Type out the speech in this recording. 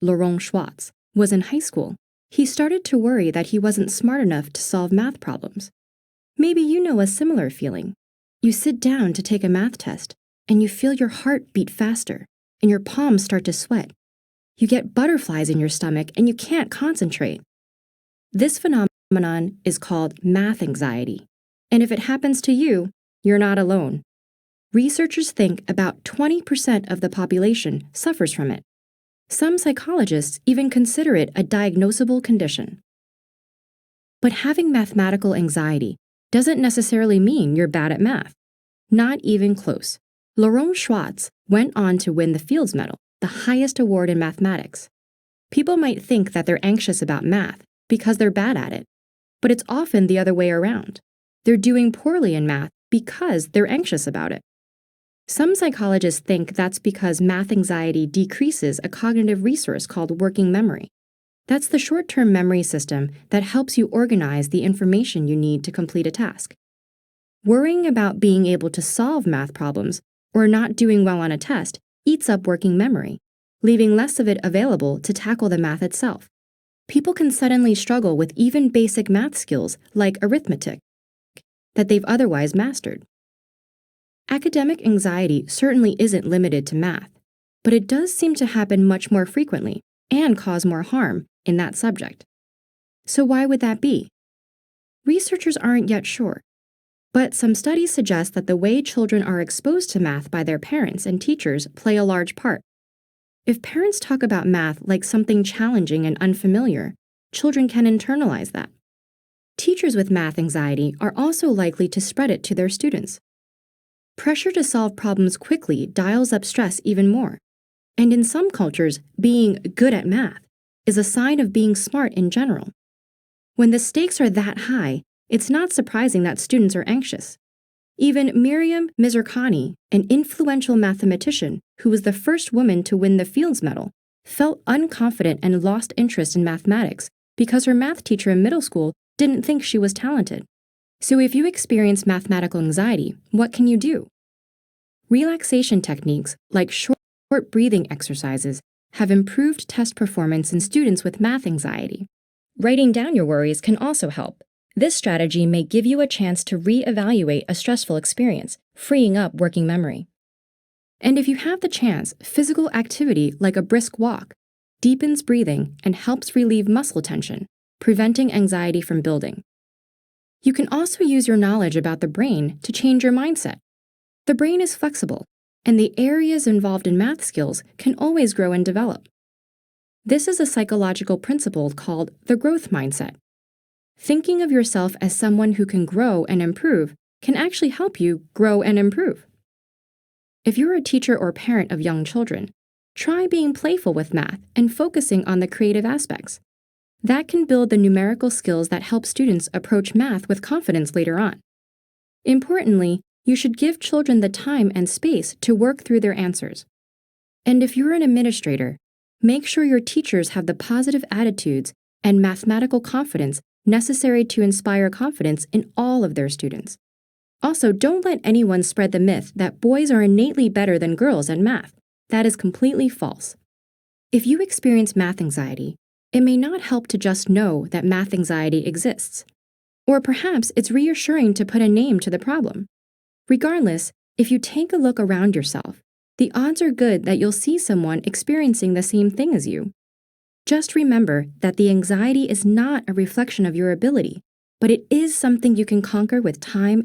Laurent Schwartz, was in high school, he started to worry that he wasn't smart enough to solve math problems. Maybe you know a similar feeling. You sit down to take a math test, and you feel your heart beat faster, and your palms start to sweat. You get butterflies in your stomach, and you can't concentrate. This phenomenon is called math anxiety, and if it happens to you, you're not alone. Researchers think about 20% of the population suffers from it. Some psychologists even consider it a diagnosable condition. But having mathematical anxiety doesn't necessarily mean you're bad at math. Not even close. Laurent Schwartz went on to win the Fields Medal, the highest award in mathematics. People might think that they're anxious about math because they're bad at it, but it's often the other way around. They're doing poorly in math because they're anxious about it. Some psychologists think that's because math anxiety decreases a cognitive resource called working memory. That's the short-term memory system that helps you organize the information you need to complete a task. Worrying about being able to solve math problems or not doing well on a test eats up working memory, leaving less of it available to tackle the math itself. People can suddenly struggle with even basic math skills like arithmetic that they've otherwise mastered. Academic anxiety certainly isn't limited to math, but it does seem to happen much more frequently and cause more harm in that subject. So why would that be? Researchers aren't yet sure, but some studies suggest that the way children are exposed to math by their parents and teachers play a large part. If parents talk about math like something challenging and unfamiliar, children can internalize that. Teachers with math anxiety are also likely to spread it to their students. Pressure to solve problems quickly dials up stress even more. And in some cultures, being good at math is a sign of being smart in general. When the stakes are that high, it's not surprising that students are anxious. Even Miriam Mizrakhani, an influential mathematician who was the first woman to win the Fields Medal, felt unconfident and lost interest in mathematics because her math teacher in middle school didn't think she was talented. So if you experience mathematical anxiety, what can you do? Relaxation techniques like short breathing exercises have improved test performance in students with math anxiety. Writing down your worries can also help. This strategy may give you a chance to re-evaluate a stressful experience, freeing up working memory. And if you have the chance, physical activity like a brisk walk deepens breathing and helps relieve muscle tension, preventing anxiety from building. You can also use your knowledge about the brain to change your mindset. The brain is flexible, and the areas involved in math skills can always grow and develop. This is a psychological principle called the growth mindset. Thinking of yourself as someone who can grow and improve can actually help you grow and improve. If you're a teacher or parent of young children, try being playful with math and focusing on the creative aspects. That can build the numerical skills that help students approach math with confidence later on. Importantly, you should give children the time and space to work through their answers. And if you're an administrator, make sure your teachers have the positive attitudes and mathematical confidence necessary to inspire confidence in all of their students. Also, don't let anyone spread the myth that boys are innately better than girls at math. That is completely false. If you experience math anxiety, it may not help to just know that math anxiety exists. Or perhaps it's reassuring to put a name to the problem. Regardless, if you take a look around yourself, the odds are good that you'll see someone experiencing the same thing as you. Just remember that the anxiety is not a reflection of your ability, but it is something you can conquer with time